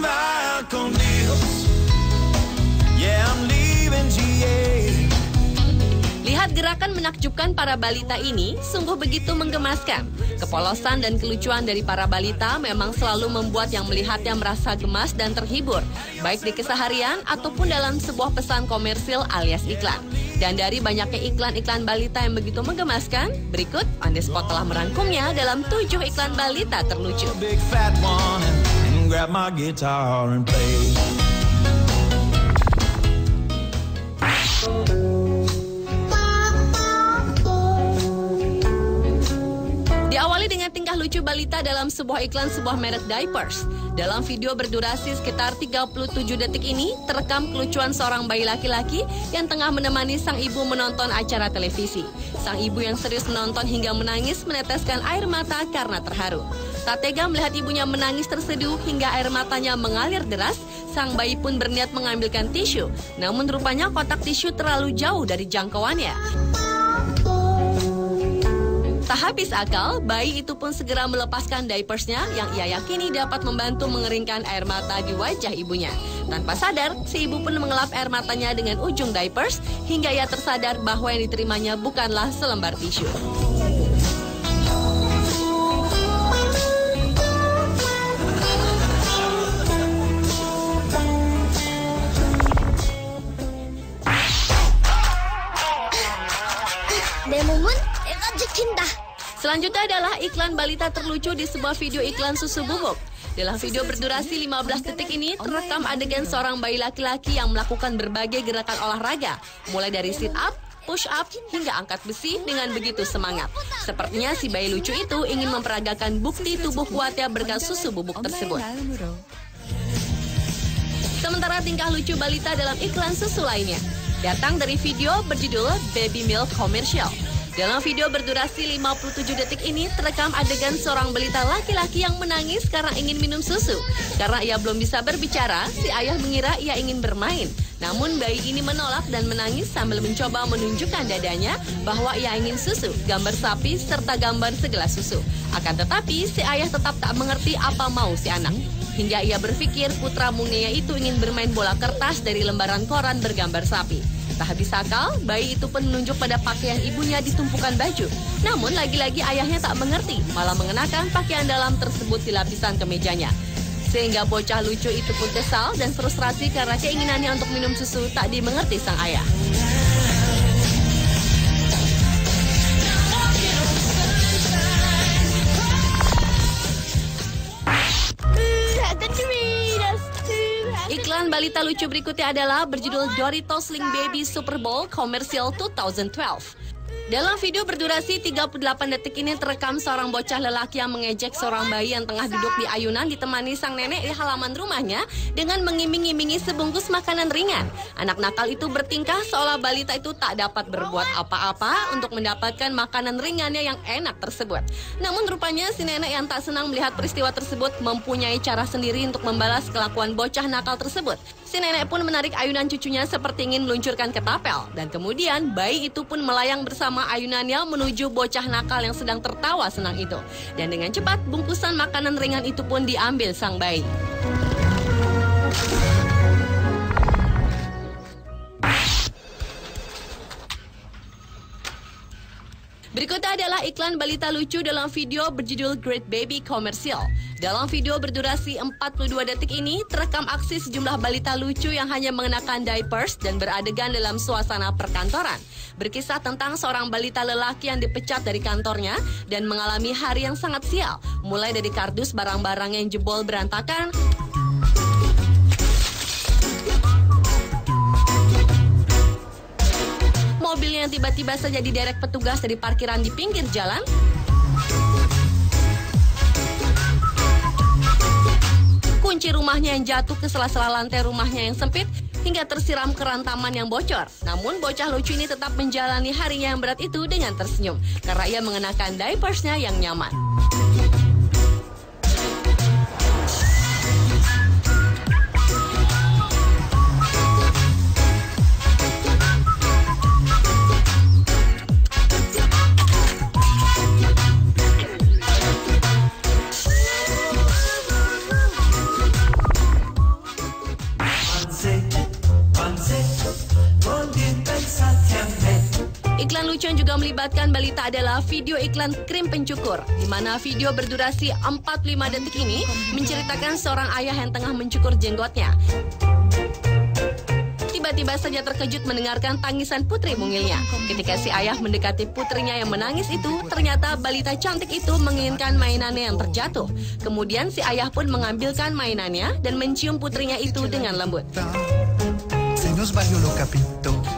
vaya con Dios. Yeah, I'm leaving GA. Lihat gerakan menakjubkan para balita ini sungguh begitu menggemaskan. Kepolosan dan kelucuan dari para balita memang selalu membuat yang melihatnya merasa gemas dan terhibur, baik di keseharian ataupun dalam sebuah pesan komersil alias iklan. Dan dari banyaknya iklan-iklan balita yang begitu menggemaskan, berikut On The Spot telah merangkumnya dalam 7 iklan balita terlucu. Big fat one and grab my guitar and play. Diawali dengan tingkah lucu balita dalam sebuah iklan sebuah merek diapers. Dalam video berdurasi sekitar 37 detik ini, terekam kelucuan seorang bayi laki-laki yang tengah menemani sang ibu menonton acara televisi. Sang ibu yang serius menonton hingga menangis meneteskan air mata karena terharu. Tak tega melihat ibunya menangis terseduh hingga air matanya mengalir deras, sang bayi pun berniat mengambilkan tisu. Namun rupanya kotak tisu terlalu jauh dari jangkauannya. Tak habis akal, bayi itu pun segera melepaskan diapersnya yang ia yakini dapat membantu mengeringkan air mata di wajah ibunya. Tanpa sadar, si ibu pun mengelap air matanya dengan ujung diapers hingga ia tersadar bahwa yang diterimanya bukanlah selembar tisu. Selanjutnya adalah iklan balita terlucu di sebuah video iklan susu bubuk. Dalam video berdurasi 15 detik ini, terekam adegan seorang bayi laki-laki yang melakukan berbagai gerakan olahraga, mulai dari sit up, push up, hingga angkat besi dengan begitu semangat. Sepertinya si bayi lucu itu ingin memperagakan bukti tubuh kuatnya berkat susu bubuk tersebut. Sementara tingkah lucu balita dalam iklan susu lainnya datang dari video berjudul Baby Milk Commercial. Dalam video berdurasi 57 detik ini, terekam adegan seorang balita laki-laki yang menangis karena ingin minum susu. Karena ia belum bisa berbicara, si ayah mengira ia ingin bermain. Namun bayi ini menolak dan menangis sambil mencoba menunjukkan dadanya bahwa ia ingin susu, gambar sapi, serta gambar segelas susu. Akan tetapi, si ayah tetap tak mengerti apa mau si anak. Hingga ia berpikir putra mungilnya itu ingin bermain bola kertas dari lembaran koran bergambar sapi. Tak habis akal, bayi itu pun menunjuk pada pakaian ibunya di tumpukan baju. Namun lagi-lagi ayahnya tak mengerti, malah mengenakan pakaian dalam tersebut di lapisan kemejanya. Sehingga bocah lucu itu pun kesal dan frustrasi karena keinginannya untuk minum susu tak dimengerti sang ayah. Iklan balita lucu berikutnya adalah berjudul Doritos Sling Baby Super Bowl Commercial 2012. Dalam video berdurasi 38 detik ini terekam seorang bocah lelaki yang mengejek seorang bayi yang tengah duduk di ayunan ditemani sang nenek di halaman rumahnya dengan mengiming-imingi sebungkus makanan ringan. Anak nakal itu bertingkah seolah balita itu tak dapat berbuat apa-apa untuk mendapatkan makanan ringannya yang enak tersebut. Namun rupanya si nenek yang tak senang melihat peristiwa tersebut mempunyai cara sendiri untuk membalas kelakuan bocah nakal tersebut. Si nenek pun menarik ayunan cucunya seperti ingin meluncurkan ke tapel. Dan kemudian bayi itu pun melayang bersama ayunannya menuju bocah nakal yang sedang tertawa senang itu. Dan dengan cepat bungkusan makanan ringan itu pun diambil sang bayi. Berikutnya adalah iklan balita lucu dalam video berjudul Great Baby Commercial. Dalam video berdurasi 42 detik ini, terekam aksi sejumlah balita lucu yang hanya mengenakan diapers dan beradegan dalam suasana perkantoran. Berkisah tentang seorang balita lelaki yang dipecat dari kantornya dan mengalami hari yang sangat sial. Mulai dari kardus barang-barang yang jebol berantakan, mobilnya yang tiba-tiba saja diderek petugas dari parkiran di pinggir jalan, kunci rumahnya yang jatuh ke sela-sela lantai rumahnya yang sempit, hingga tersiram kerantaman yang bocor. Namun bocah lucu ini tetap menjalani harinya yang berat itu dengan tersenyum, karena ia mengenakan diapersnya yang nyaman. kelucuan juga melibatkan balita adalah video iklan krim pencukur, di mana video berdurasi 45 detik ini menceritakan seorang ayah yang tengah mencukur jenggotnya. Tiba-tiba saja terkejut mendengarkan tangisan putri mungilnya. Ketika si ayah mendekati putrinya yang menangis itu, ternyata balita cantik itu menginginkan mainannya yang terjatuh. Kemudian si ayah pun mengambilkan mainannya dan mencium putrinya itu dengan lembut.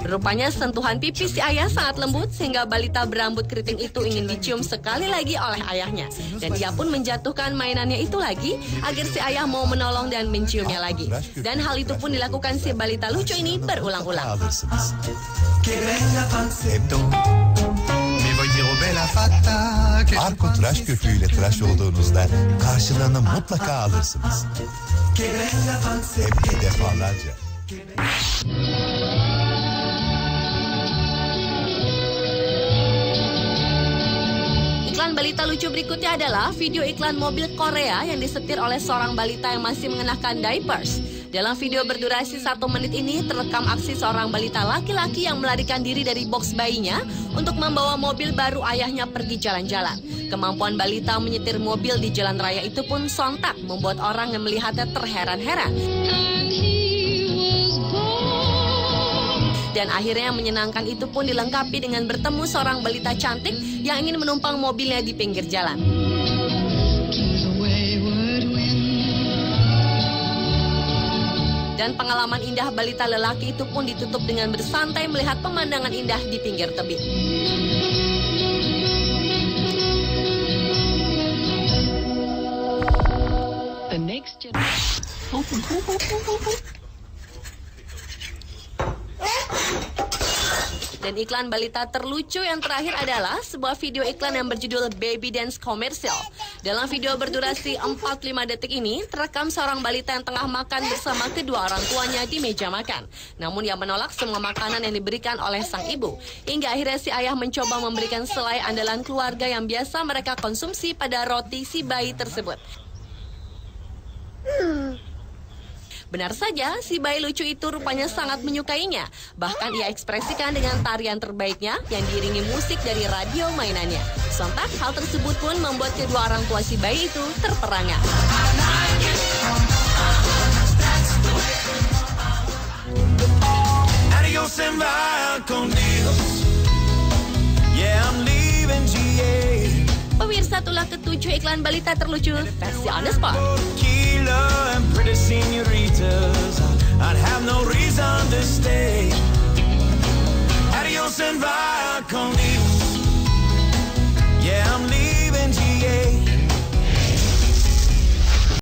Rupanya sentuhan pipi si ayah sangat lembut sehingga balita berambut keriting itu ingin dicium sekali lagi oleh ayahnya. Dan ia pun menjatuhkan mainannya itu lagi agar si ayah mau menolong dan menciumnya lagi. Dan hal itu pun dilakukan si balita lucu ini berulang-ulang. Arko tıraş köpüğüyle tıraş olduğunuzda karşılığını mutlaka alırsınız. Hem de defalarca. Iklan balita lucu berikutnya adalah video iklan mobil Korea yang disetir oleh seorang balita yang masih mengenakan diapers. Dalam video berdurasi 1 menit ini terekam aksi seorang balita laki-laki yang melarikan diri dari box bayinya untuk membawa mobil baru ayahnya pergi jalan-jalan. Kemampuan balita menyetir mobil di jalan raya itu pun sontak membuat orang yang melihatnya terheran-heran. Dan akhirnya yang menyenangkan itu pun dilengkapi dengan bertemu seorang balita cantik yang ingin menumpang mobilnya di pinggir jalan. Dan pengalaman indah balita lelaki itu pun ditutup dengan bersantai melihat pemandangan indah di pinggir tebing. The next Dan iklan balita terlucu yang terakhir adalah sebuah video iklan yang berjudul Baby Dance Commercial. Dalam video berdurasi 45 detik ini, terekam seorang balita yang tengah makan bersama kedua orang tuanya di meja makan. Namun ia menolak semua makanan yang diberikan oleh sang ibu. Hingga akhirnya si ayah mencoba memberikan selai andalan keluarga yang biasa mereka konsumsi pada roti si bayi tersebut. Benar saja, si bayi lucu itu rupanya sangat menyukainya. Bahkan ia ekspresikan dengan tarian terbaiknya yang diiringi musik dari radio mainannya. Sontak, hal tersebut pun membuat kedua orang tua si bayi itu terperangah. Adios and bye con Dios. Yeah, I'm leaving GA. Pemirsa, itulah ketujuh iklan balita terlucu versi On The Spot.